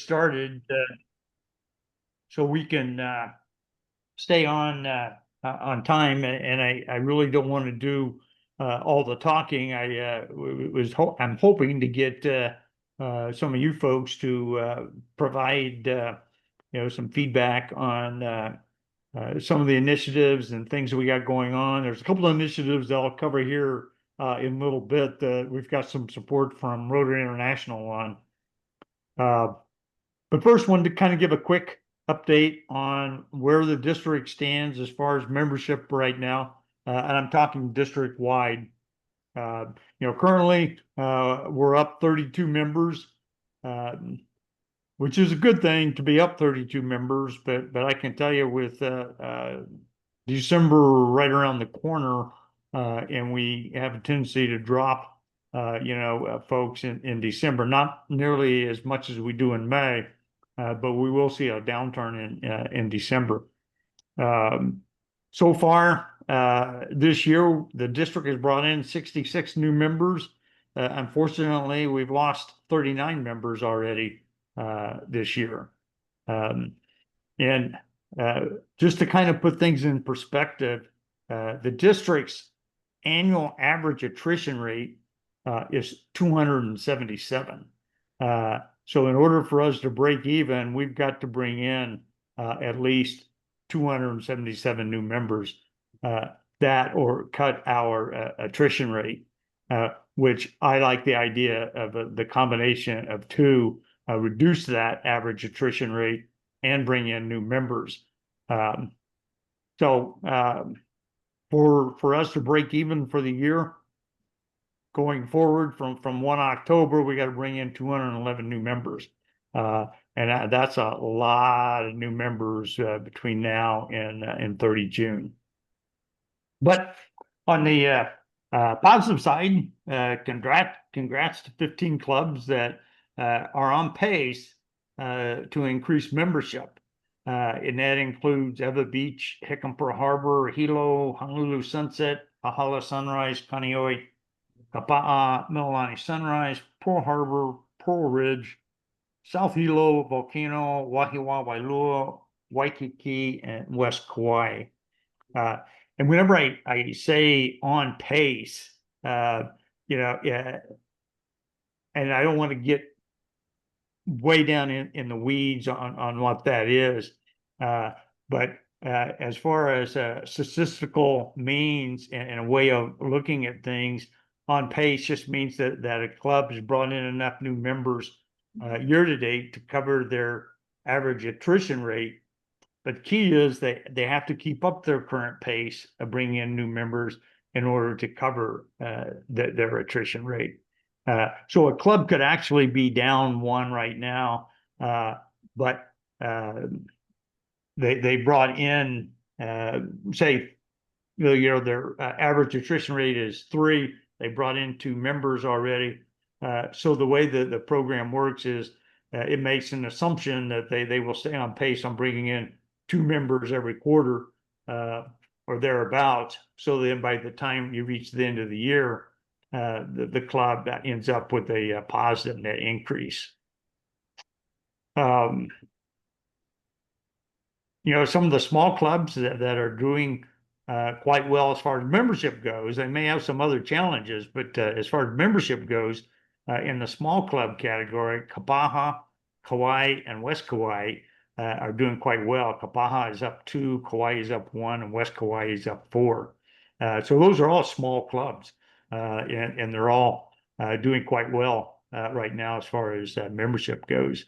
started so we can stay on time, and I really don't want to do all the talking. I'm hoping to get some of you folks to provide some feedback on some of the initiatives and things that we got going on. There's a couple of initiatives that I'll cover here in a little bit. We've got some support from Rotary International on. But first, wanted to kind of give a quick update on where the district stands as far as membership right now, and I'm talking district wide. Currently we're up 32 members, which is a good thing to be up 32 members. But I can tell you with December right around the corner, and we have a tendency to drop, folks in December, not nearly as much as we do in May. But we will see a downturn in December. So far this year, the district has brought in 66 new members. Unfortunately, we've lost 39 members already this year. And just to kind of put things in perspective, the district's annual average attrition rate is 277. So in order for us to break even, we've got to bring in at least 277 new members or cut our attrition rate, which I like the idea of the combination of two, reduce that average attrition rate and bring in new members. So for us to break even for the year, going forward from 1 October, we got to bring in 211 new members. And that's a lot of new members between now and 30 June. But on the positive side, congrats to 15 clubs that are on pace to increase membership. And that includes Eva Beach, Hickam Pearl Harbor, Hilo, Honolulu Sunset, Ahala Sunrise, Kaneohe, Kapa'a, Mililani Sunrise, Pearl Harbor, Pearl Ridge, South Hilo, Volcano, Wahiawa, Wailua, Waikiki, and West Kauai. And whenever I say on pace, and I don't want to get way down in the weeds on what that is, but as far as statistical means and a way of looking at things, on pace just means that a club has brought in enough new members year to date to cover their average attrition rate. But key is they have to keep up their current pace of bringing in new members in order to cover their attrition rate. So a club could actually be down one right now, but they brought in, say, their average attrition rate is 3. They brought in 2 members already. So the way that the program works is it makes an assumption that they will stay on pace on bringing in 2 members every quarter or thereabouts. So then by the time you reach the end of the year, the club ends up with a positive net increase. Some of the small clubs that are doing quite well as far as membership goes, they may have some other challenges, but as far as membership goes, in the small club category, Kapaha, Kauai, and West Kauai are doing quite well. Kapaha is up 2, Kauai is up 1, and West Kauai is up 4. So those are all small clubs, and they're all doing quite well right now as far as membership goes.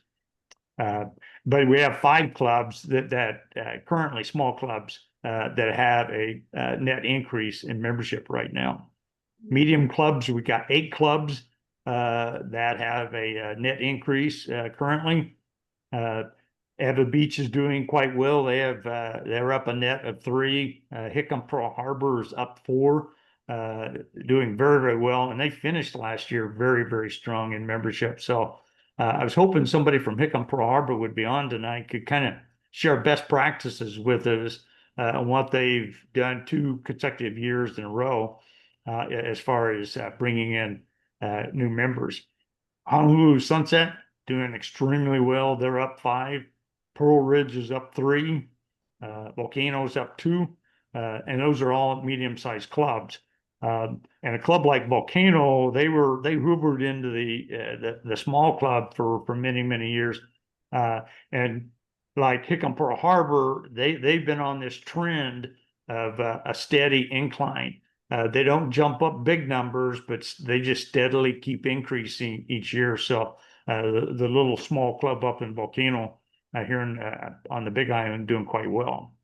But we have 5 clubs that currently small clubs that have a net increase in membership right now. Medium clubs, we got 8 clubs that have a net increase currently. Eva Beach is doing quite well. They're up a net of 3. Hickam Pearl Harbor is up 4, doing very, very well. And they finished last year very, very strong in membership. So I was hoping somebody from Hickam Pearl Harbor would be on tonight, could kind of share best practices with us on what they've done 2 consecutive years in a row as far as bringing in new members. Honolulu Sunset doing extremely well. They're up 5. Pearl Ridge is up 3. Volcano's up 2. And those are all medium-sized clubs. And a club like Volcano, they hoovered into the small club for many years. And like Hickam Pearl Harbor, they've been on this trend of a steady incline. They don't jump up big numbers, but they just steadily keep increasing each year. So the little small club up in Volcano here on the Big Island doing quite well.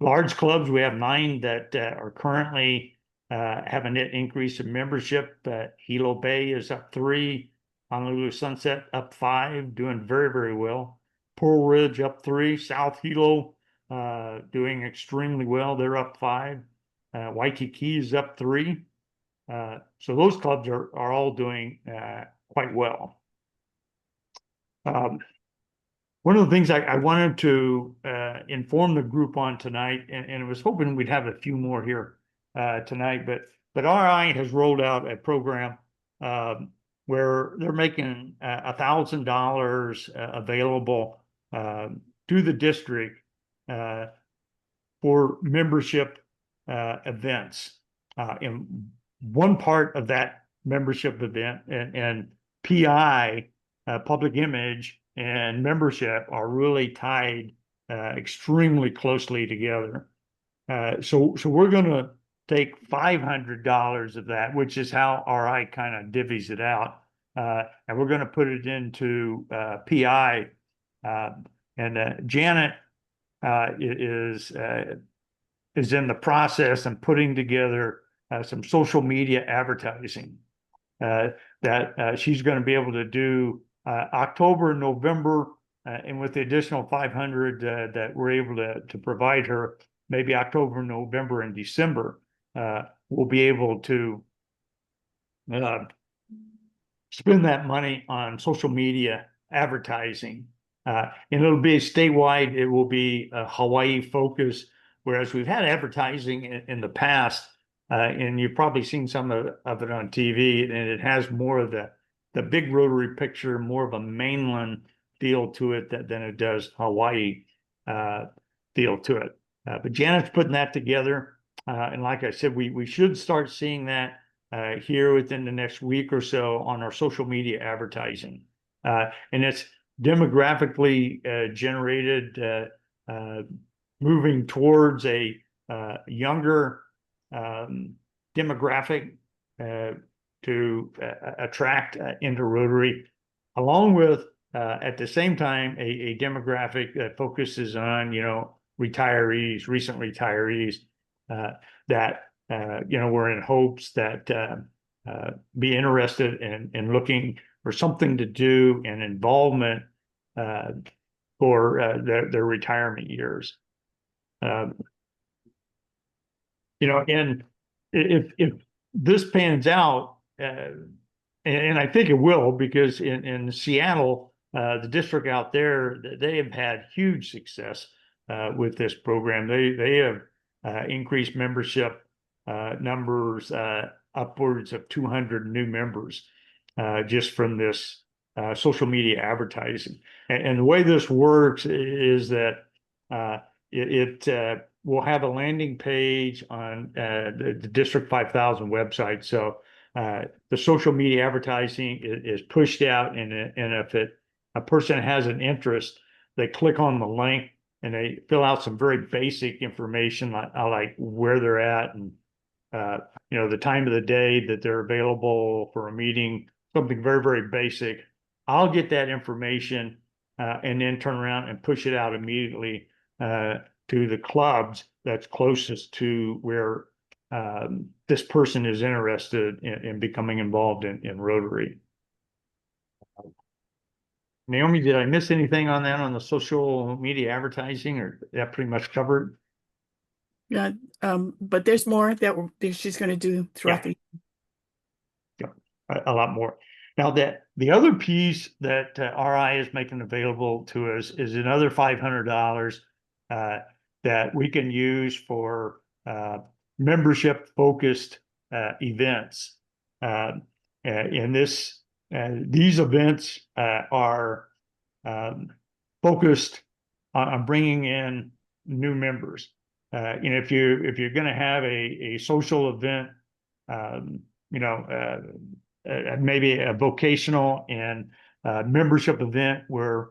Large clubs, we have 9 that are currently have a net increase in membership. Hilo Bay is up 3. Honolulu Sunset up 5, doing very well. Pearl Ridge up 3. South Hilo doing extremely well. They're up 5. Waikiki is up 3. So those clubs are all doing quite well. One of the things I wanted to inform the group on tonight, and I was hoping we'd have a few more here tonight, but RI has rolled out a program where they're making $1,000 available to the district for membership events. And one part of that membership event and PI, public image, and membership are really tied extremely closely together. So we're going to take $500 of that, which is how RI kind of divvies it out, and we're going to put it into PI. And Janet is in the process and putting together some social media advertising that she's going to be able to do October and November, and with the additional 500 that we're able to provide her, maybe October, November, and December, we'll be able to spend that money on social media advertising. And it'll be statewide. It will be a Hawaii focus, whereas we've had advertising in the past, and you've probably seen some of it on TV, and it has more of the big Rotary picture, more of a mainland feel to it than it does Hawaii feel to it. But Janet's putting that together. And like I said, we should start seeing that here within the next week or so on our social media advertising. And it's demographically generated, moving towards a younger demographic to attract into Rotary, along with at the same time a demographic that focuses on retirees, recent retirees that we're in hopes that be interested in looking for something to do and involvement for their retirement years. And if this pans out, and I think it will, because in Seattle, the district out there, they have had huge success with this program. They have increased membership numbers upwards of 200 new members just from this social media advertising. And the way this works is that it will have a landing page on the District 5000 website. So the social media advertising is pushed out, and if a person has an interest, they click on the link and they fill out some very basic information like where they're at and the time of the day that they're available for a meeting, something very basic. I'll get that information and then turn around and push it out immediately to the clubs that's closest to where this person is interested in becoming involved in Rotary. Naomi, did I miss anything on that on the social media advertising, or that pretty much covered? Yeah, but there's more that she's going to do throughout the year. A lot more. Now, the other piece that RI is making available to us is another $500 that we can use for membership-focused events. And this these events are focused on bringing in new members. If you're going to have a social event, maybe a vocational and membership event where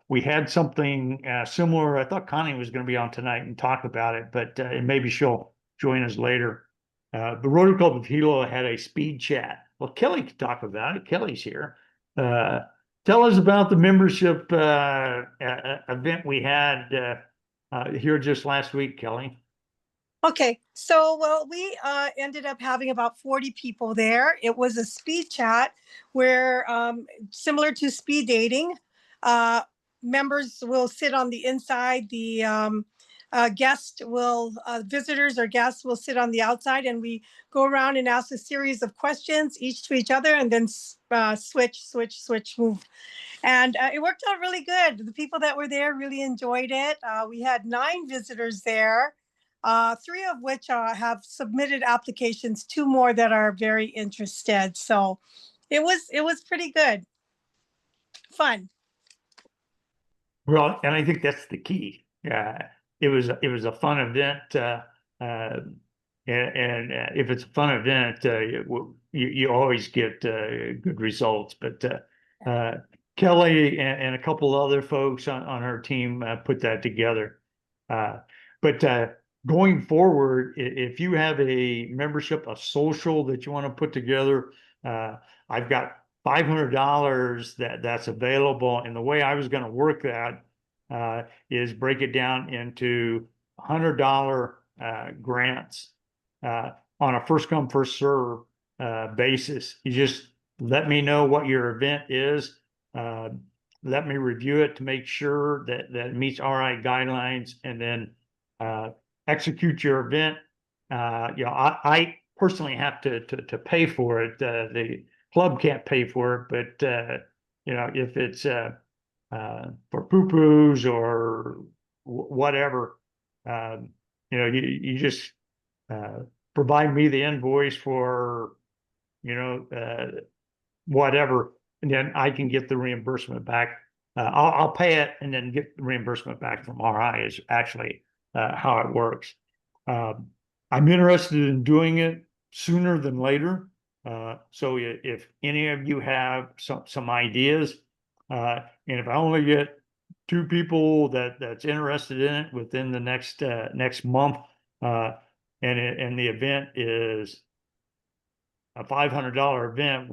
we had something similar. I thought Connie was going to be on tonight and talk about it, but and maybe she'll join us later. The Rotary Club of Hilo had a speed chat. Well, Kelly could talk about it. Kelly's here. Tell us about the membership event we had here just last week, Kelly. Okay, so well, we ended up having about 40 people there. It was a speed chat where, similar to speed dating, members will sit on the inside. The visitors or guests will sit on the outside, and we go around and ask a series of questions, each to each other, and then switch, move. And it worked out really good. The people that were there really enjoyed it. We had 9 visitors there. 3 of which have submitted applications, 2 more that are very interested. So it was pretty good, fun. Well, and I think that's the key. It was a fun event, and if it's a fun event, you always get good results. But Kelly and a couple other folks on her team put that together. But going forward, if you have a membership, a social that you want to put together, I've got $500 that's available. And the way I was going to work that is break it down into $100 grants on a first come, first serve basis. You just let me know what your event is. Let me review it to make sure that it meets RI guidelines, and then execute your event. I personally have to pay for it. The club can't pay for it, but if it's for poo-poos or whatever, you just provide me the invoice for whatever, and then I can get the reimbursement back. I'll pay it and then get the reimbursement back from RI is actually how it works. I'm interested in doing it sooner than later. So if any of you have some ideas, and if I only get 2 people that's interested in it within the next month, and the event is a $500 event,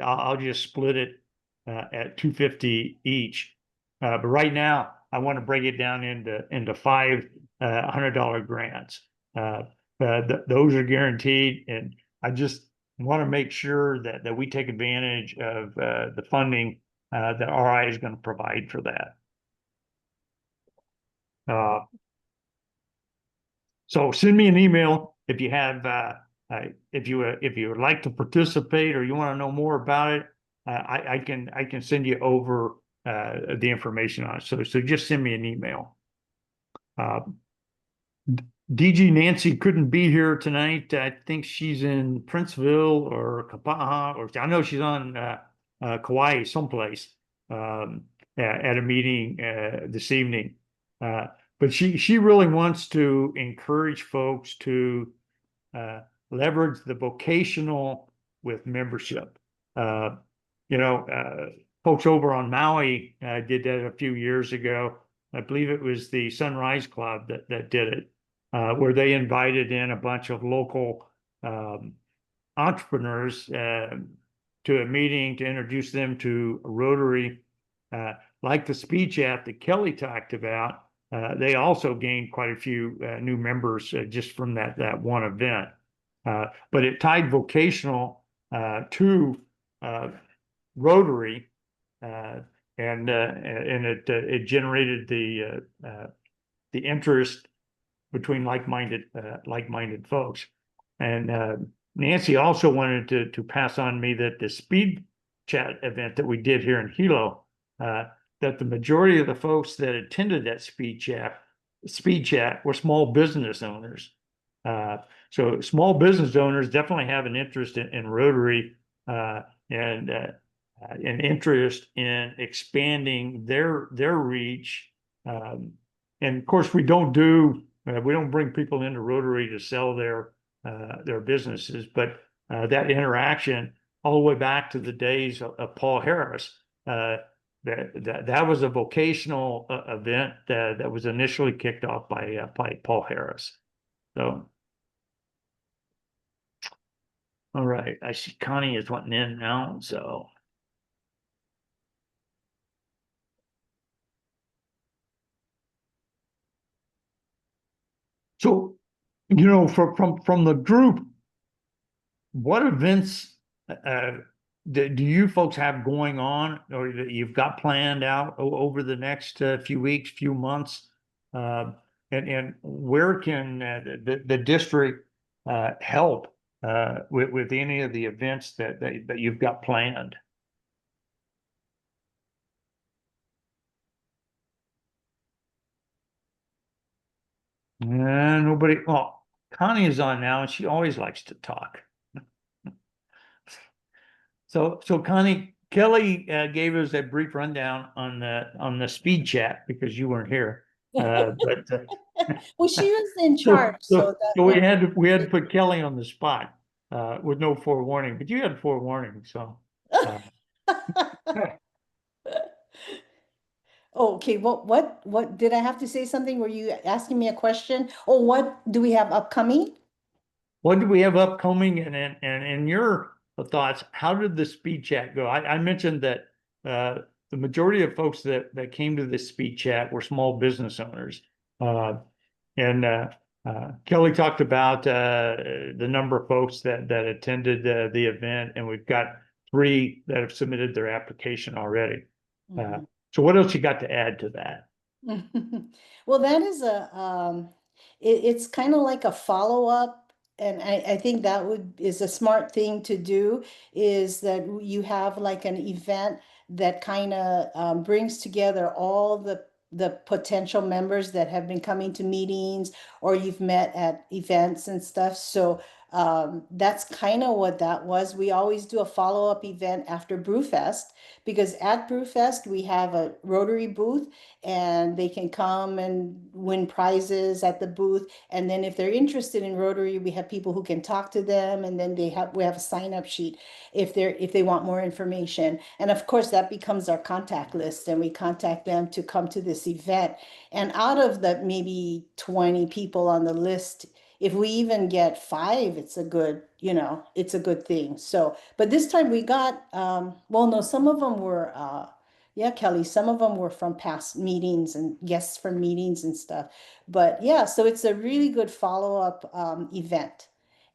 I'll just split it at $250 each. But right now, I want to break it down into 5 $100 grants. Those are guaranteed, and I just want to make sure that we take advantage of the funding that RI is going to provide for that. So send me an email if you have if you would like to participate or you want to know more about it. I can send you over the information on it. So just send me an email. DG Nancy couldn't be here tonight. I think she's in Princeville or Kapaha, or I know she's on Kauai someplace at a meeting this evening. But she really wants to encourage folks to leverage the vocational with membership. Folks over on Maui did that a few years ago. I believe it was the Sunrise Club that did it, where they invited in a bunch of local entrepreneurs to a meeting to introduce them to Rotary. Like the speed chat that Kelly talked about, they also gained quite a few new members just from that one event. But it tied vocational to Rotary, and it generated the interest between like-minded folks. And Nancy also wanted to pass on me that the speed chat event that we did here in Hilo, that the majority of the folks that attended that speed chat were small business owners. So small business owners definitely have an interest in Rotary. and an interest in expanding their reach. And of course, we don't bring people into Rotary to sell their businesses, but that interaction all the way back to the days of Paul Harris. That was a vocational event that was initially kicked off by Paul Harris. So, all right, I see Connie is wanting in now, so. So, from the group, what events do you folks have going on, or that you've got planned out over the next few weeks, few months? And where can the district help with any of the events that you've got planned? Nobody. Well, Connie is on now, and she always likes to talk. So Connie, Kelly gave us a brief rundown on the speed chat because you weren't here. But Well, she was in charge, so we had to put Kelly on the spot with no forewarning, but you had forewarning, so. Oh, okay, what did I have to say something? Were you asking me a question? Oh, what do we have upcoming? What do we have upcoming, and in your thoughts, how did the speed chat go? I mentioned that the majority of folks that came to this speed chat were small business owners. And Kelly talked about the number of folks that attended the event, and we've got 3 that have submitted their application already. So what else you got to add to that? Well, that is it's kind of like a follow-up, and I think that is a smart thing to do, is that you have like an event that kind of brings together all the potential members that have been coming to meetings, or you've met at events and stuff. So that's kind of what that was. We always do a follow-up event after Brewfest, because at Brewfest we have a Rotary booth, and they can come and win prizes at the booth. And then if they're interested in Rotary, we have people who can talk to them, and then we have a sign-up sheet if they want more information. And of course, that becomes our contact list, and we contact them to come to this event. And out of the maybe 20 people on the list, if we even get 5, it's a good, it's a good thing. So, but this time we got, well, no, some of them were, yeah, Kelly, some of them were from past meetings and guests from meetings and stuff. But yeah, so it's a really good follow-up event.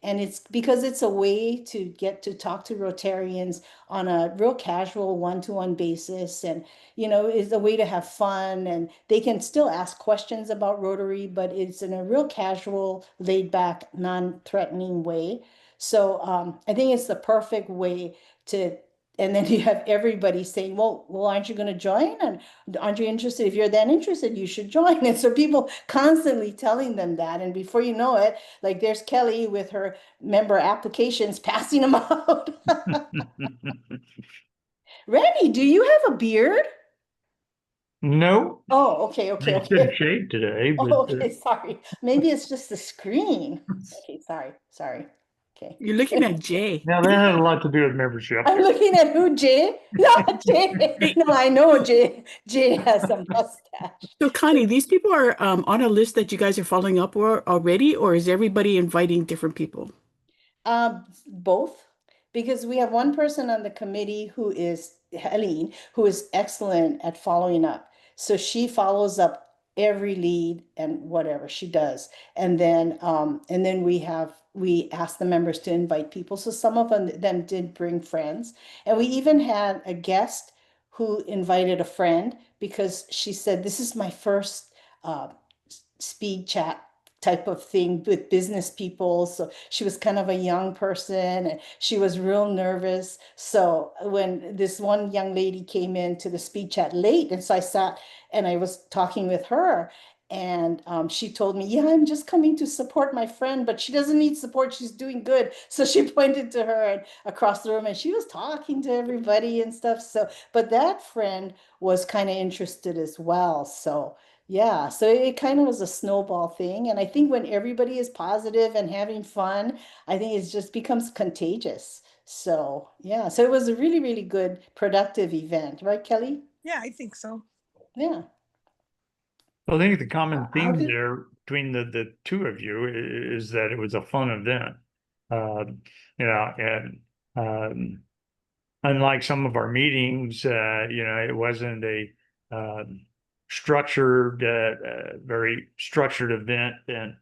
And it's because it's a way to get to talk to Rotarians on a real casual one-to-one basis. And, it's a way to have fun, and they can still ask questions about Rotary, but it's in a real casual, laid-back, non-threatening way. So I think it's the perfect way to, and then you have everybody saying, well, aren't you going to join? And aren't you interested? If you're that interested, you should join. And so people constantly telling them that. And before you know it, like there's Kelly with her member applications, passing them out. Randy, do you have a beard? No. Oh, okay. It's in shape today, but Oh, okay, sorry. Maybe it's just the screen. Okay, sorry. Okay. You're looking at Jay. now that had a lot to do with membership. I'm looking at who, Jay? Not Jay. No, I know Jay. Jay has a mustache. So Connie, these people are on a list that you guys are following up already, or is everybody inviting different people? Both, because we have one person on the committee who is Helene, who is excellent at following up. So she follows up every lead and whatever she does. And then we ask the members to invite people. So some of them did bring friends. And we even had a guest who invited a friend, because she said, this is my first speed chat type of thing with business people. So she was kind of a young person, and she was real nervous. So when this one young lady came into the speed chat late, and so I sat and I was talking with her, And she told me, yeah, I'm just coming to support my friend, but she doesn't need support. She's doing good. So she pointed to her and across the room, and she was talking to everybody and stuff. So, but that friend was kind of interested as well. So, yeah, so it kind of was a snowball thing. And I think when everybody is positive and having fun, I think it just becomes contagious. So, yeah, so it was a really, really good, productive event, right, Kelly? Yeah, I think so. Yeah. Well, I think the common How theme did- there between the two of you is that it was a fun event. Uh, and unlike some of our meetings, it wasn't a um, structured, very structured event, and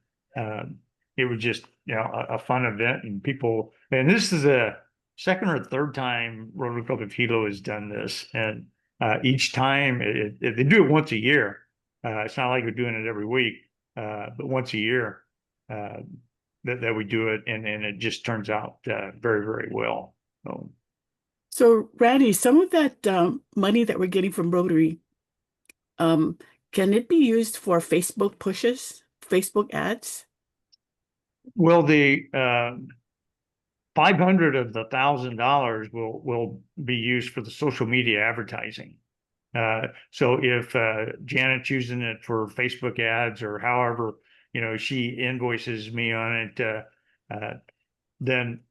it was just a fun event, and people. And this is a second or third time Rotary Club of Hilo has done this, and each time they do it once a year. It's not like we're doing it every week, but once a year uh, that we do it, and it just turns out very, very well. So. So, Randy, some of that money that we're getting from Rotary, um, can it be used for Facebook pushes, Facebook ads? Well, the 500 of the $1,000 will be used for the social media advertising. So if Janet's using it for Facebook ads or however, she invoices me on it, then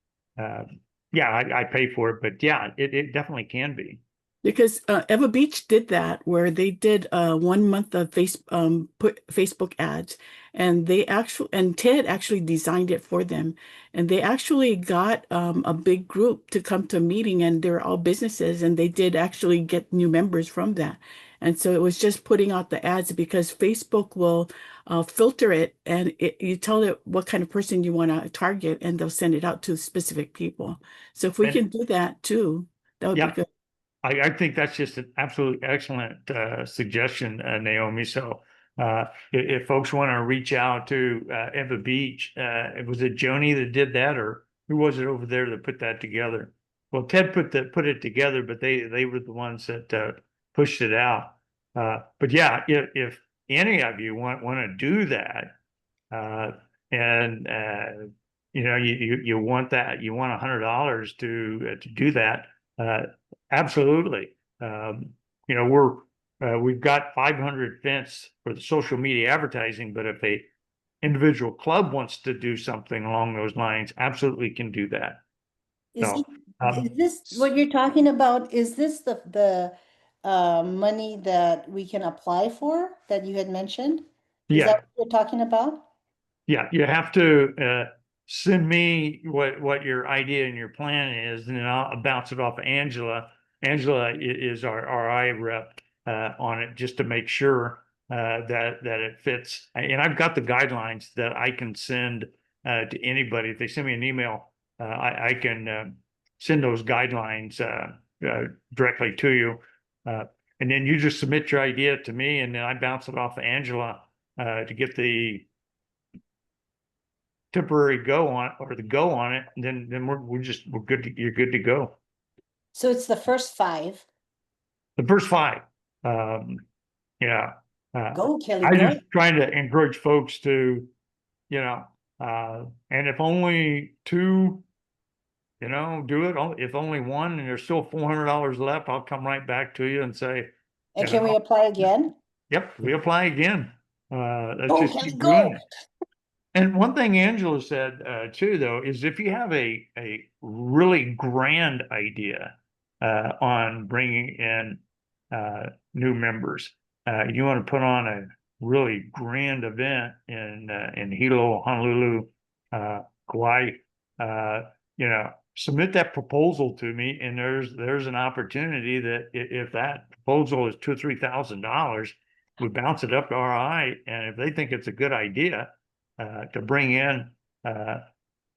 yeah, I pay for it. But yeah, it definitely can be. Because Eva Beach did that, where they did 1 month of put Facebook ads, and Ted actually designed it for them, and they actually got a big group to come to a meeting, and they're all businesses, and they did actually get new members from that. And so it was just putting out the ads because Facebook will filter it, and you tell it what kind of person you want to target, and they'll send it out to specific people. So if we And can do that too, that would be yeah, good. I think that's just an absolutely excellent suggestion, Naomi. So if folks want to reach out to Eva Beach, was it Joni that did that, or who was it over there that put that together? Well, Ted put it together, but they were the ones that pushed it out. But yeah, if any of you want to do that, uh, and you want that, you want $100 to do that, uh, absolutely. We've got 500 fence for the social media advertising, but if a individual club wants to do something along those lines, absolutely can do that. Is So, is this what you're talking about? Is this the money that we can apply for that you had mentioned? Is yeah, that what you're talking about? Yeah, you have to send me what your idea and your plan is, and then I'll bounce it off of Angela. Angela is our RI rep on it, just to make sure that it fits. And I've got the guidelines that I can send to anybody. If they send me an email, I can send those guidelines directly to you. And then you just submit your idea to me, and then I bounce it off of Angela to get the temporary go on or the go on it, and then we're good you're good to go. So it's the first five. The first five. Um, yeah. Go, Kelly, I go. just trying to encourage folks to, and if only two, do it. If only one and there's still $400 left, I'll come right back to you and say, And can we apply again? yep, we apply again. Let's Go, just Kelly, keep go. doing it. And one thing Angela said too, though, is if you have a really grand idea on bringing in new members, you want to put on a really grand event in Hilo, Honolulu, Kauai, submit that proposal to me, and there's an opportunity that if that proposal is $2,000 or $3,000, we bounce it up to RI, and if they think it's a good idea to bring in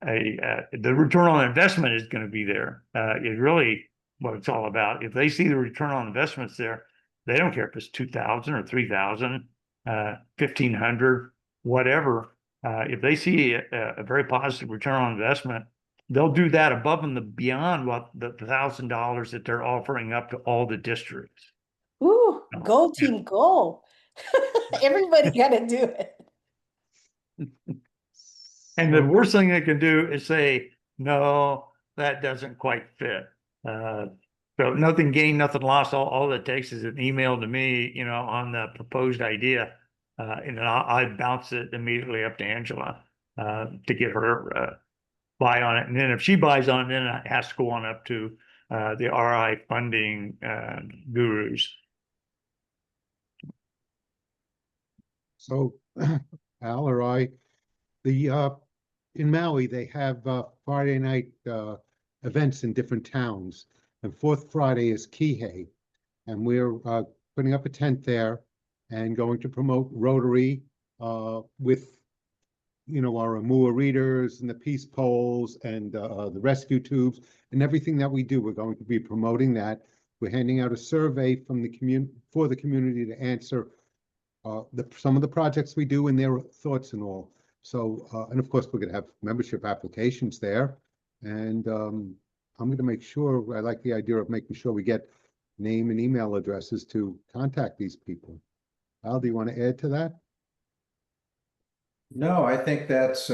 the return on investment is going to be there. Is really what it's all about. If they see the return on investments there, they don't care if it's 2,000 or 3,000, 1,500, whatever. If they see a very positive return on investment, they'll do that above and beyond what the $1,000 that they're offering up to all the districts. Ooh, go Yeah. team, go. Everybody got to do it. And the worst thing they can do is say, no, that doesn't quite fit. So nothing gained, nothing lost. All it takes is an email to me, you know, on the proposed idea. And then I bounce it immediately up to Angela to get her buy on it. And then if she buys on it, then it has to go on up to the RI funding gurus. So Al or I, in Maui, they have Friday night events in different towns. And fourth Friday is Kihei. And we're putting up a tent there and going to promote Rotary with, you know, our Amua readers and the peace poles and the rescue tubes and everything that we do. We're going to be promoting that. We're handing out a survey from the community to answer some of the projects we do and their thoughts and all. So, and of course, we're going to have membership applications there. And I'm going to make sure, I like the idea of making sure we get name and email addresses to contact these people. Al, do you want to add to that? No, I think that's,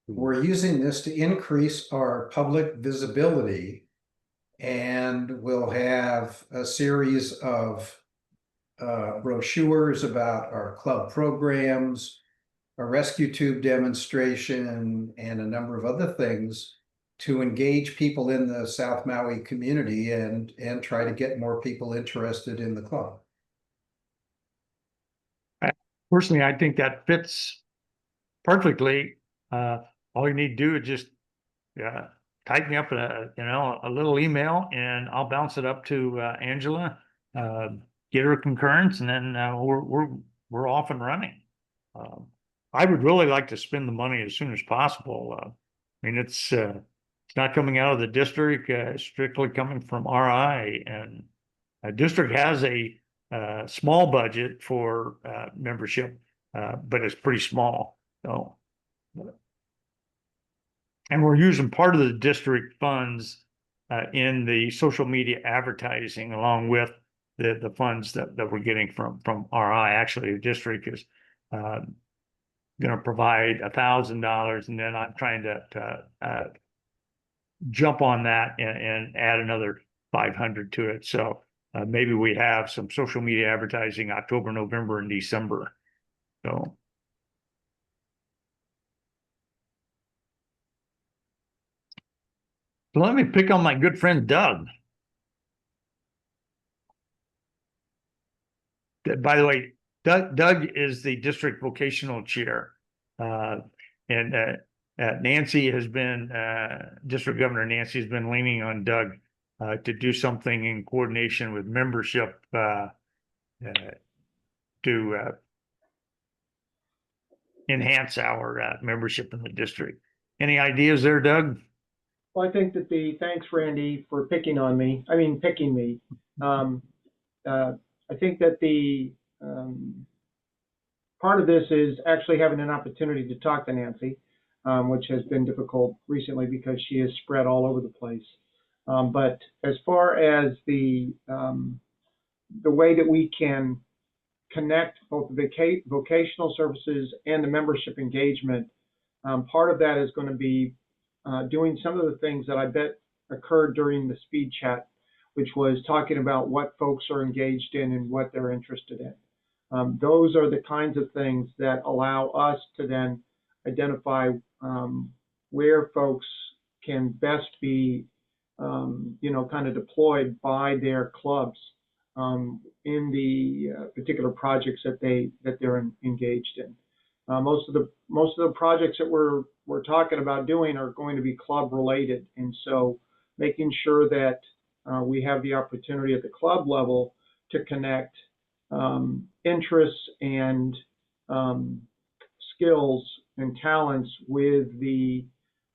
we're using this to increase our public visibility, and we'll have a series of brochures about our club programs, a rescue tube demonstration, and a number of other things to engage people in the South Maui community and try to get more people interested in the club. Personally, I think that fits perfectly. All you need to do is just type me up a little email, and I'll bounce it up to Angela, get her concurrence, and then we're off and running. I would really like to spend the money as soon as possible. I mean, it's not coming out of the district; it's strictly coming from RI, and a district has a small budget for membership, but it's pretty small. So, and we're using part of the district funds in the social media advertising, along with the funds that we're getting from RI. Actually, the district is going to provide $1,000, and then I'm trying to jump on that and add another 500 to it. So maybe we have some social media advertising October, November, and December. So. So let me pick on my good friend Doug. By the way, Doug is the district vocational chair, and Nancy has been District Governor Nancy has been leaning on Doug to do something in coordination with membership to enhance our membership in the district. Any ideas there, Doug? Well, I think that thanks, Randy, for picking me. I think that the part of this is actually having an opportunity to talk to Nancy, which has been difficult recently because she is spread all over the place. But as far as the way that we can connect both the vocational services and the membership engagement, part of that is going to be doing some of the things that I bet occurred during the speed chat, which was talking about what folks are engaged in and what they're interested in. Those are the kinds of things that allow us to then identify where folks can best be, kind of deployed by their clubs in the particular projects that they're engaged in. Most of the projects that we're talking about doing are going to be club related, and so making sure that we have the opportunity at the club level to connect interests and skills and talents with the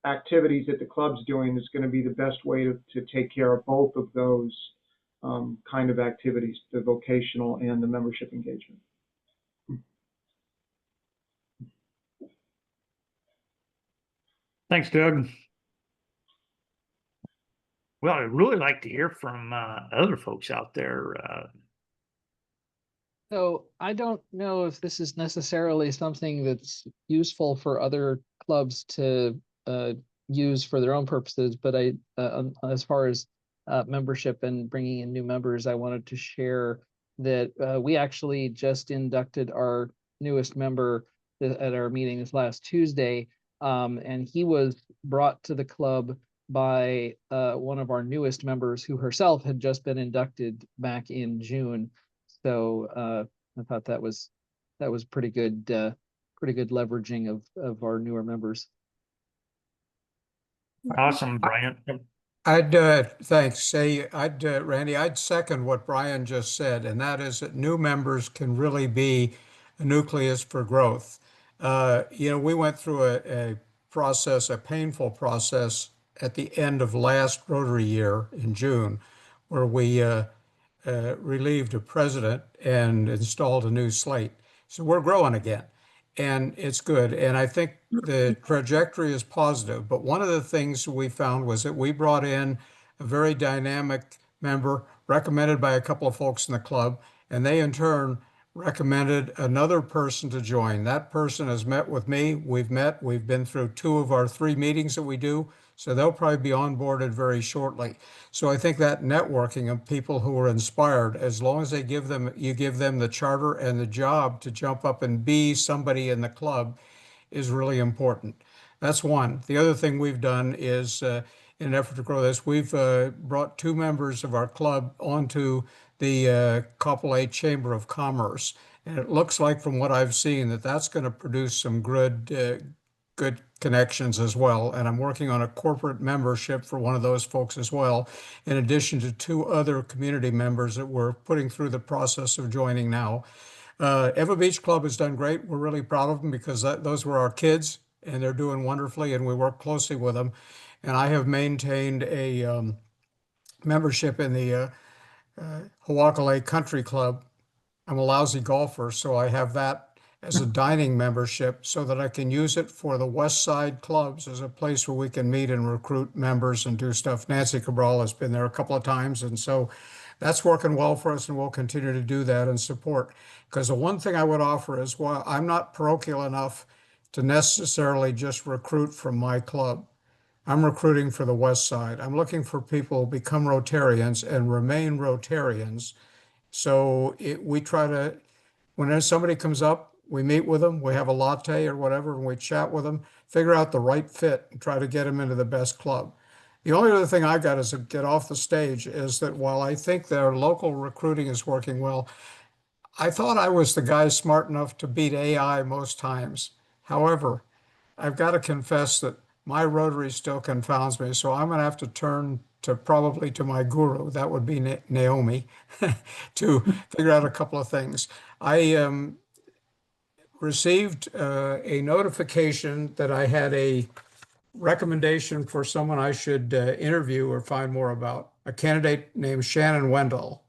activities that the club's doing is going to be the best way to take care of both of those kind of activities, the vocational and the membership engagement. Thanks, Doug. Well, I'd really like to hear from other folks out there. So I don't know if this is necessarily something that's useful for other clubs to use for their own purposes, but as far as membership and bringing in new members, I wanted to share that we actually just inducted our newest member at our meeting this last Tuesday, and he was brought to the club by one of our newest members who herself had just been inducted back in June. So I thought that was pretty good leveraging of our newer members. Awesome, Brian. Thanks. Randy, I'd second what Brian just said, and that is that new members can really be a nucleus for growth. We went through a process, a painful process at the end of last Rotary year in June, where we relieved a president and installed a new slate. So we're growing again, and it's good. And I think the trajectory is positive. But one of the things we found was that we brought in a very dynamic member recommended by a couple of folks in the club, and they in turn recommended another person to join. That person has met with me. We've been through 2 of our 3 meetings that we do. So they'll probably be onboarded very shortly. So I think that networking of people who are inspired, as long as you give them the charter and the job to jump up and be somebody in the club, is really important. That's one. The other thing we've done is, in an effort to grow this, we've brought 2 members of our club onto the Kapolei Chamber of Commerce. And it looks like, from what I've seen, that that's going to produce some good connections as well. And I'm working on a corporate membership for one of those folks as well, in addition to 2 other community members that we're putting through the process of joining now. Eva Beach Club has done great. We're really proud of them because those were our kids, and they're doing wonderfully, and we work closely with them. And I have maintained a membership in the Hawakale Country Club. I'm a lousy golfer, so I have that as a dining membership so that I can use it for the West Side clubs as a place where we can meet and recruit members and do stuff. Nancy Cabral has been there a couple of times, and so that's working well for us, and we'll continue to do that and support. Because the one thing I would offer is, while I'm not parochial enough to necessarily just recruit from my club, I'm recruiting for the West Side. I'm looking for people who become Rotarians and remain Rotarians. So we try to, when somebody comes up, we meet with them, we have a latte or whatever, and we chat with them, figure out the right fit, and try to get them into the best club. The only other thing I got is to get off the stage is that while I think their local recruiting is working well, I thought I was the guy smart enough to beat AI most times. However, I've got to confess that my Rotary still confounds me, so I'm going to have to turn probably to my guru, that would be Naomi, to figure out a couple of things. I received a notification that I had a recommendation for someone I should interview or find more about, a candidate named Shannon Wendell.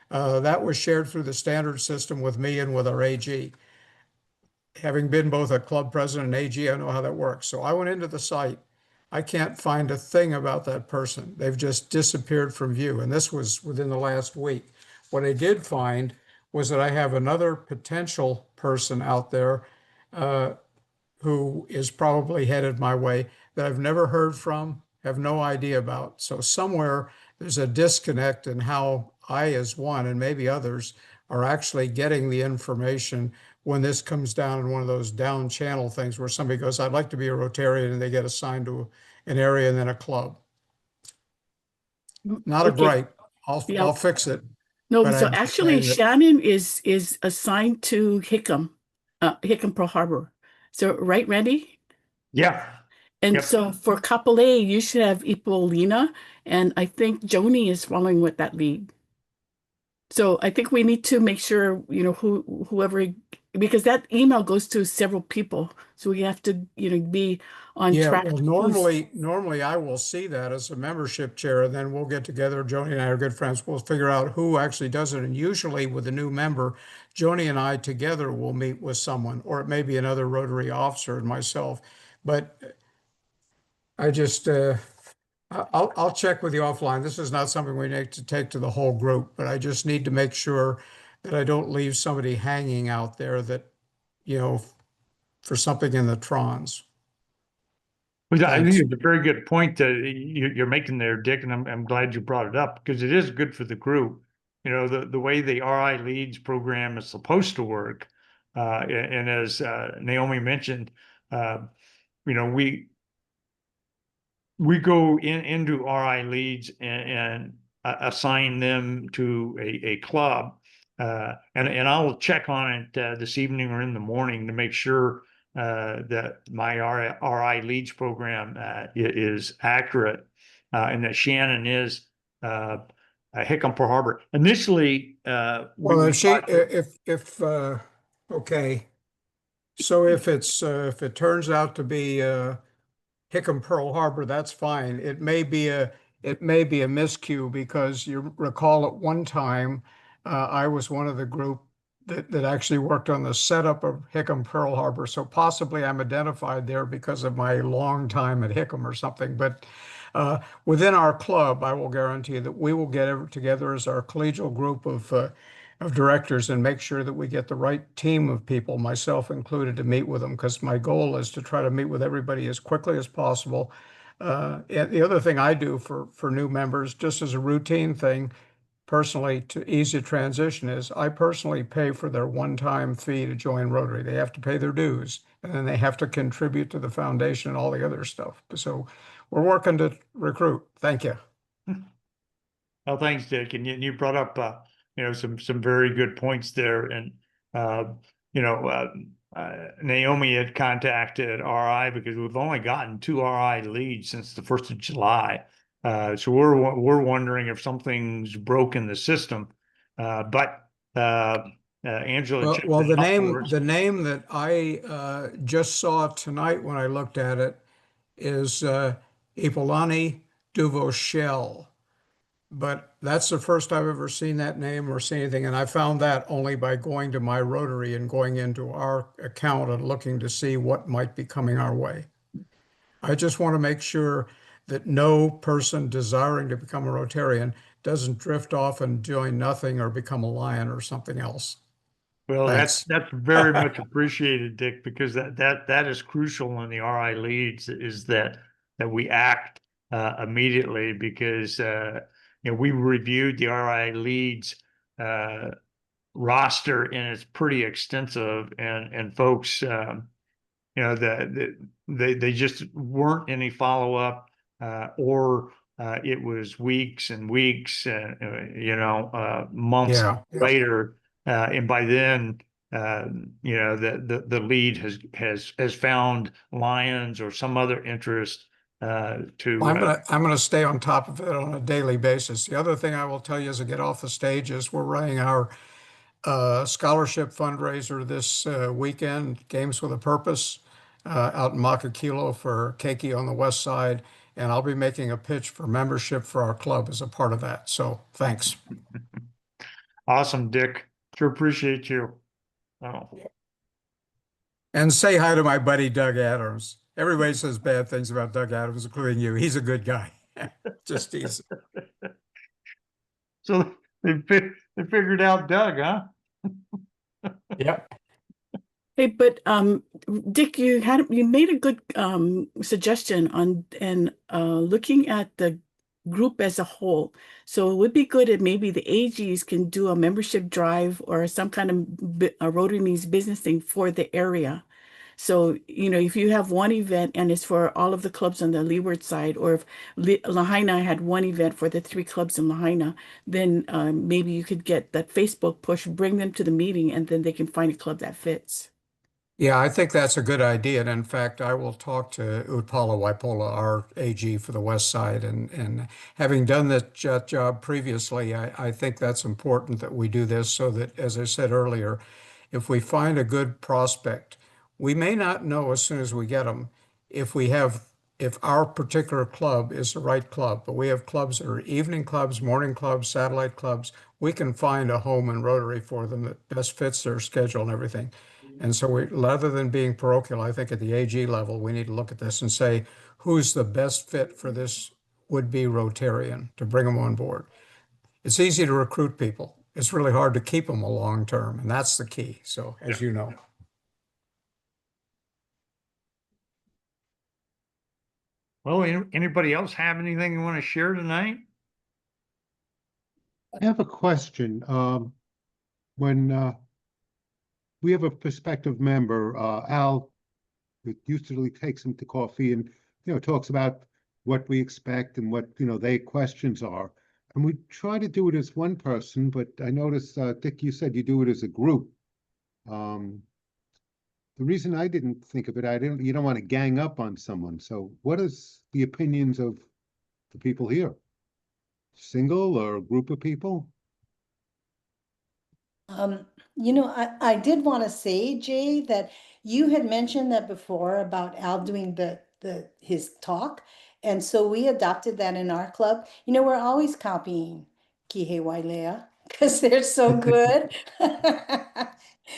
That was shared through the standard system with me and with our AG. Having been both a club president and AG, I know how that works. So I went into the site. I can't find a thing about that person. They've just disappeared from view. And this was within the last week. What I did find was that I have another potential person out there who is probably headed my way that I've never heard from, have no idea about. So somewhere there's a disconnect in how I, as one, and maybe others, are actually getting the information when this comes down in one of those down channel things where somebody goes, I'd like to be a Rotarian, and they get assigned to an area and then a club. Not a gripe. I'll fix it. No, but so I'm just actually saying that- Shannon is assigned to Hickam Pearl Harbor. So right, Randy? Yeah. And Yep. so for Kapolei, you should have Ipolina, and I think Joni is following with that lead. So I think we need to make sure, whoever, because that email goes to several people. So we have to, be on Yeah, track. well, normally I will see that as a membership chair, and then we'll get together. Joni and I are good friends. We'll figure out who actually does it. And usually with a new member, Joni and I together will meet with someone, or it may be another Rotary officer and myself. But I just, I'll check with you offline. This is not something we need to take to the whole group, but I just need to make sure that I don't leave somebody hanging out there that, you know, for something in the trons. Well, I think Thanks. it's a very good point that you're making there, Dick, and I'm glad you brought it up because it is good for the group. You know, the way the RI Leads program is supposed to work, and as Naomi mentioned, uh, you know, we go into RI Leads and assign them to a club, and I will check on it this evening or in the morning to make sure that my RI Leads program is accurate, and that Shannon is Hickam Pearl Harbor. Initially, Well, we if she, thought that, if, okay, so if it turns out to be, Hickam Pearl Harbor, that's fine. It may be a miscue because you recall at one time, I was one of the group that actually worked on the setup of Hickam Pearl Harbor. So possibly I'm identified there because of my long time at Hickam or something. But within our club, I will guarantee that we will get together as our collegial group of directors and make sure that we get the right team of people, myself included, to meet with them, because my goal is to try to meet with everybody as quickly as possible. And the other thing I do for new members, just as a routine thing, personally, to ease a transition, is I personally pay for their one-time fee to join Rotary. They have to pay their dues, and then they have to contribute to the foundation and all the other stuff. So we're working to recruit. Thank you. oh, thanks, Dick, and you brought up you know, some very good points there, and uh, you know, Naomi had contacted RI because we've only gotten 2 RI leads since the 1st of July, so we're wondering if something's broken the system, but Angela Well, checked well, it out for us. the name that I just saw tonight when I looked at it is Iполani Duvauchel. But that's the first I've ever seen that name or seen anything. And I found that only by going to my Rotary and going into our account and looking to see what might be coming our way. I just want to make sure that no person desiring to become a Rotarian doesn't drift off and join nothing or become a lion or something else. Well, Thanks. that's very much appreciated, Dick, because that is crucial in the RI leads is that we act immediately because you know, we reviewed the RI leads uh, roster and it's pretty extensive, and folks you know, they just weren't any follow up, or it was weeks and weeks, you know, months Yeah. later, and by then, you know, the lead has found Lions or some other interest Well, to. I'm gonna stay on top of it on a daily basis. The other thing I will tell you as I get off the stage is we're running our scholarship fundraiser this weekend, Games with a Purpose, out in Makakilo for Keiki on the west side. And I'll be making a pitch for membership for our club as a part of that. So thanks. Awesome, Dick. Sure appreciate you. Oh. And say hi to my buddy Doug Adams. Everybody says bad things about Doug Adams, including you. He's a good guy. Just tease. So they figured out Doug, huh? Yep. Hey, but Dick, you made a good suggestion on and looking at the group as a whole. So it would be good if maybe the AGs can do a membership drive or some kind of a Rotary Means business thing for the area. So, you know, if you have one event and it's for all of the clubs on the leeward side, or if Lahaina had one event for the 3 clubs in Lahaina, then maybe you could get that Facebook push, bring them to the meeting, and then they can find a club that fits. Yeah, I think that's a good idea. And in fact, I will talk to Utpala Waipola, our AG for the West Side. And having done that job previously, I think that's important that we do this so that, as I said earlier, if we find a good prospect, we may not know as soon as we get them if our particular club is the right club, but we have clubs that are evening clubs, morning clubs, satellite clubs. We can find a home in Rotary for them that best fits their schedule and everything. And so rather than being parochial, I think at the AG level, we need to look at this and say, who's the best fit for this would-be Rotarian to bring them on board. It's easy to recruit people. it's really hard to keep them a long term, and that's the key. So, as you know. Well, anybody else have anything you want to share tonight? I have a question. When we have a prospective member, Al, that usually takes him to coffee and, talks about what we expect and what, their questions are. And we try to do it as one person, but I noticed, Dick, you said you do it as a group. The reason I didn't think of it, you don't want to gang up on someone. So what is the opinions of the people here? Single or a group of people? I did want to say, Jay, that you had mentioned that before about Al doing his talk. And so we adopted that in our club. We're always copying Kihei Wailea because they're so good.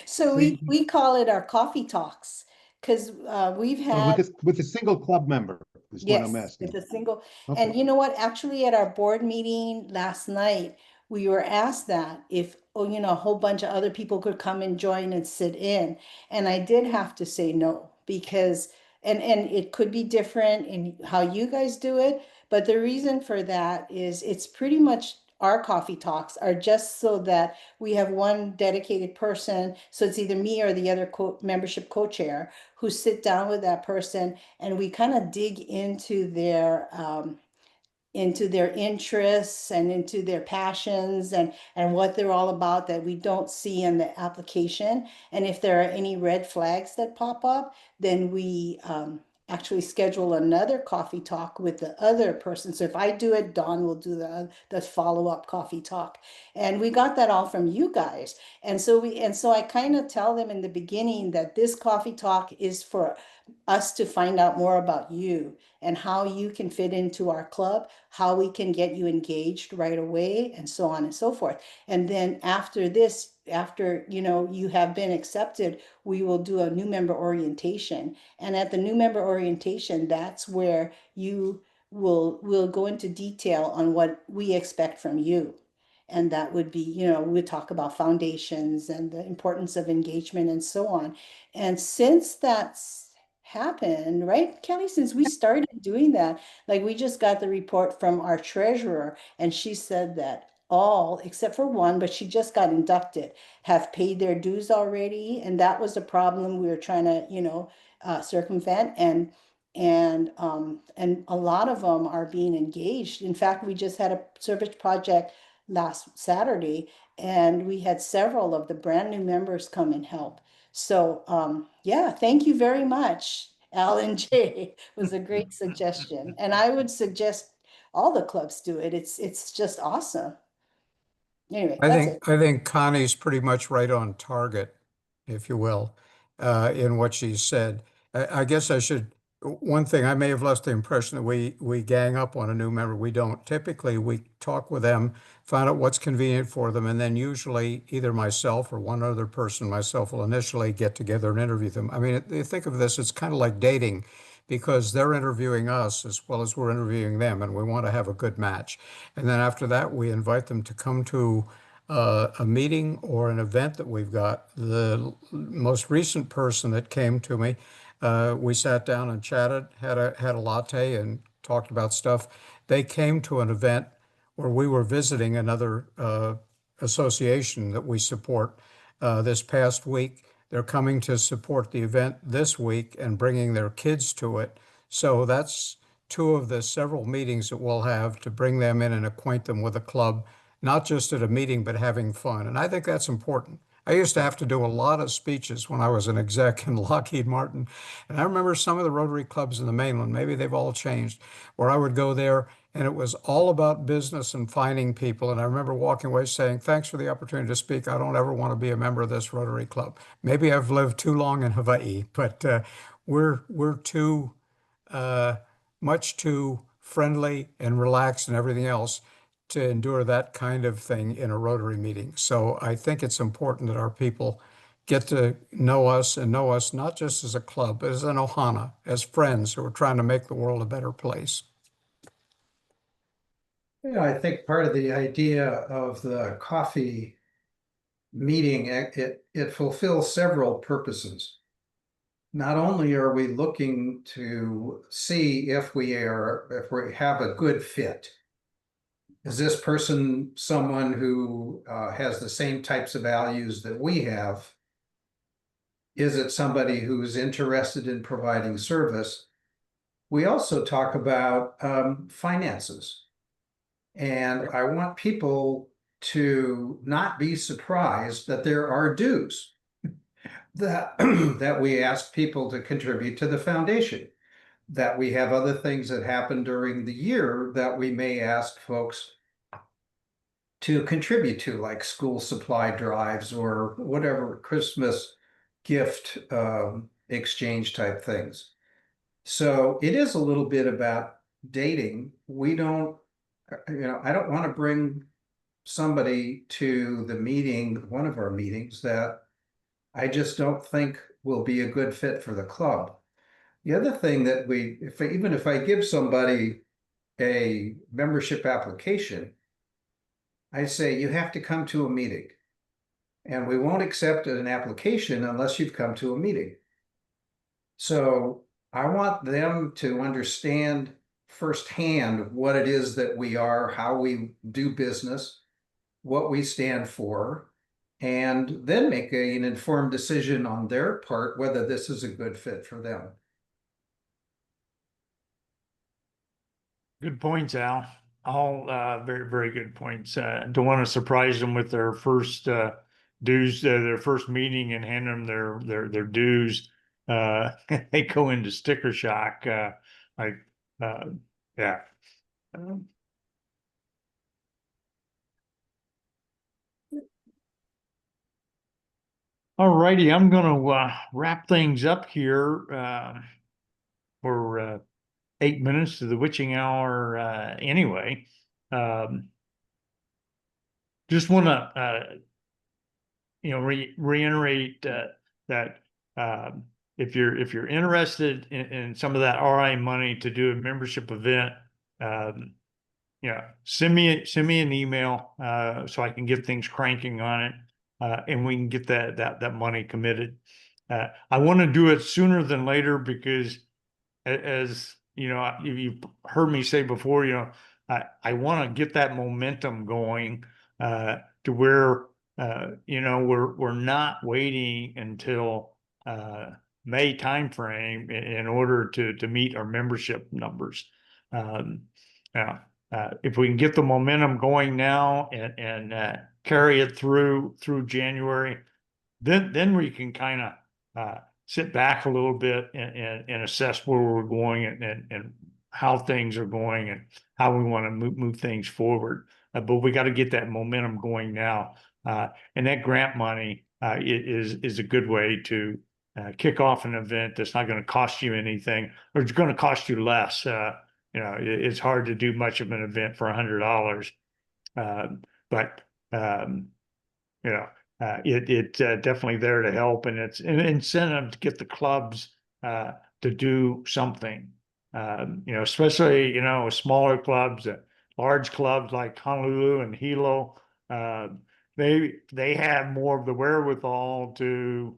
So See, we call it our coffee talks because we've had with a single club member is what I'm yes, asking. it's a single. Okay. And you know what? Actually, at our board meeting last night, we were asked that if, a whole bunch of other people could come and join and sit in. And I did have to say no because, and it could be different in how you guys do it. But the reason for that is it's pretty much our coffee talks are just so that we have one dedicated person. So it's either me or the other membership co-chair who sit down with that person and we kind of dig into their interests and into their passions and what they're all about that we don't see in the application. And if there are any red flags that pop up, then we actually schedule another coffee talk with the other person. So if I do it, Dawn will do the follow-up coffee talk. And we got that all from you guys. And so I kind of tell them in the beginning that this coffee talk is for us to find out more about you and how you can fit into our club, how we can get you engaged right away, and so on and so forth. And then after this, after you have been accepted, we will do a new member orientation. And at the new member orientation, that's where we'll go into detail on what we expect from you. And that would be, we'll talk about foundations and the importance of engagement and so on. And since that's happened, right, Kelly? Since we started doing that, like we just got the report from our treasurer, and she said that all except for one, but she just got inducted, have paid their dues already, and that was a problem we were trying to, circumvent. And a lot of them are being engaged. In fact, we just had a service project last Saturday, and we had several of the brand new members come and help. So, yeah, thank you very much, Al and Jay. Was a great suggestion. And I would suggest all the clubs do it. It's just awesome. Anyway, that's it. I think Connie's pretty much right on target, if you will, in what she said. I guess I should, one thing, I may have left the impression that we gang up on a new member. We don't. Typically, we talk with them, find out what's convenient for them, and then usually either myself or one other person, myself, will initially get together and interview them. I mean, you think of this, it's kind of like dating because they're interviewing us as well as we're interviewing them, and we want to have a good match. And then after that, we invite them to come to a meeting or an event that we've got. The most recent person that came to me, we sat down and chatted, had a latte and talked about stuff. They came to an event where we were visiting another association that we support this past week. They're coming to support the event this week and bringing their kids to it. So that's two of the several meetings that we'll have to bring them in and acquaint them with the club, not just at a meeting, but having fun. And I think that's important. I used to have to do a lot of speeches when I was an exec in Lockheed Martin. And I remember some of the Rotary clubs in the mainland, maybe they've all changed, where I would go there and it was all about business and finding people. And I remember walking away saying, thanks for the opportunity to speak. I don't ever want to be a member of this Rotary Club. Maybe I've lived too long in Hawaii, but we're too much too friendly and relaxed and everything else to endure that kind of thing in a Rotary meeting. So I think it's important that our people get to know us and know us not just as a club, but as an ohana, as friends who are trying to make the world a better place. Yeah, I think part of the idea of the coffee meeting, it fulfills several purposes. Not only are we looking to see if we have a good fit. Is this person someone who has the same types of values that we have? Is it somebody who's interested in providing service? We also talk about finances. And I want people to not be surprised that there are dues that, that we ask people to contribute to the foundation, that we have other things that happen during the year that we may ask folks to contribute to, like school supply drives or whatever Christmas gift exchange type things. So it is a little bit about dating. We don't, I don't want to bring somebody to the meeting, one of our meetings, that I just don't think will be a good fit for the club. The other thing that even if I give somebody a membership application, I say you have to come to a meeting. And we won't accept an application unless you've come to a meeting. So I want them to understand firsthand what it is that we are, how we do business, what we stand for, and then make an informed decision on their part whether this is a good fit for them. Good points, Al. All very, very good points. Don't want to surprise them with their first dues, their first meeting, and hand them their dues. They go into sticker shock. Yeah. All righty, I'm going to wrap things up here. We're 8 minutes to the witching hour anyway. Just want to reiterate that if you're interested in some of that RI money to do a membership event, send me an email so I can get things cranking on it, and we can get that money committed. I want to do it sooner than later because, as you know, you've heard me say before, I want to get that momentum going to where we're not waiting until May timeframe in order to meet our membership numbers. If we can get the momentum going now and carry it through January, then we can kind of sit back a little bit and assess where we're going and how things are going and how we want to move things forward. But we got to get that momentum going now. And that grant money is a good way to kick off an event that's not going to cost you anything, or it's going to cost you less. It's hard to do much of an event for $100, but it's definitely there to help, and it's an incentive to get the clubs to do something. Especially smaller clubs, large clubs like Honolulu and Hilo. They have more of the wherewithal to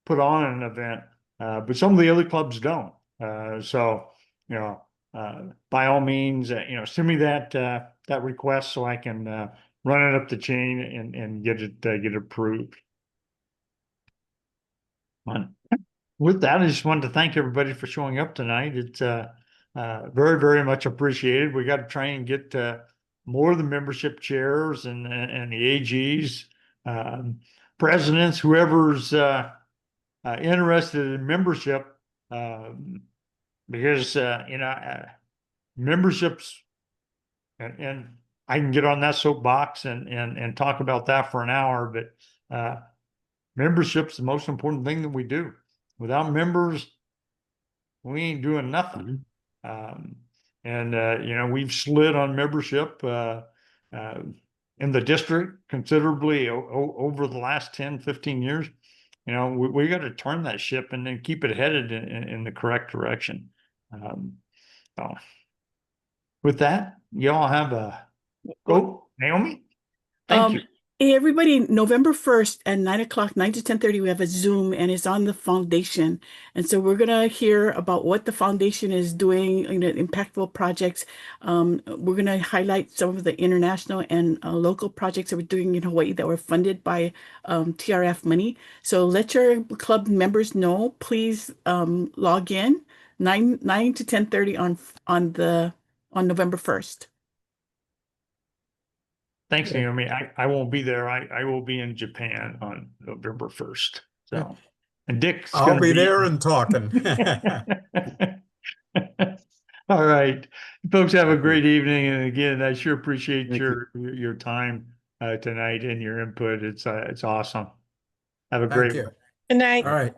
put on an event, but some of the other clubs don't. So by all means, send me that request so I can run it up the chain and get it approved. With that, I just wanted to thank everybody for showing up tonight. It's very, very much appreciated. We got to try and get more of the membership chairs and the AGs, presidents, whoever's interested in membership, because memberships, and I can get on that soapbox and talk about that for an hour, but membership's the most important thing that we do. Without members, we ain't doing nothing. We've slid on membership in the district considerably over the last 10, 15 years. We got to turn that ship and then keep it headed in the correct direction. So with that, y'all have Naomi, thank you. Hey, everybody, November 1st at 9 o'clock, 9 to 10:30, we have a Zoom and it's on the foundation. And so we're going to hear about what the foundation is doing, impactful projects. We're going to highlight some of the international and local projects that we're doing in Hawaii that were funded by TRF money. So let your club members know, please log in 9 to 10:30 on November 1st. Thanks, Naomi. I won't be there. I will be in Japan on November 1st. So, and Dick's I'll gonna be there and talking. All right, folks, have a Thank you. great evening. And again, I sure appreciate Thank you. your time tonight and your input. It's awesome. Have a Thank great you. Good night. All right.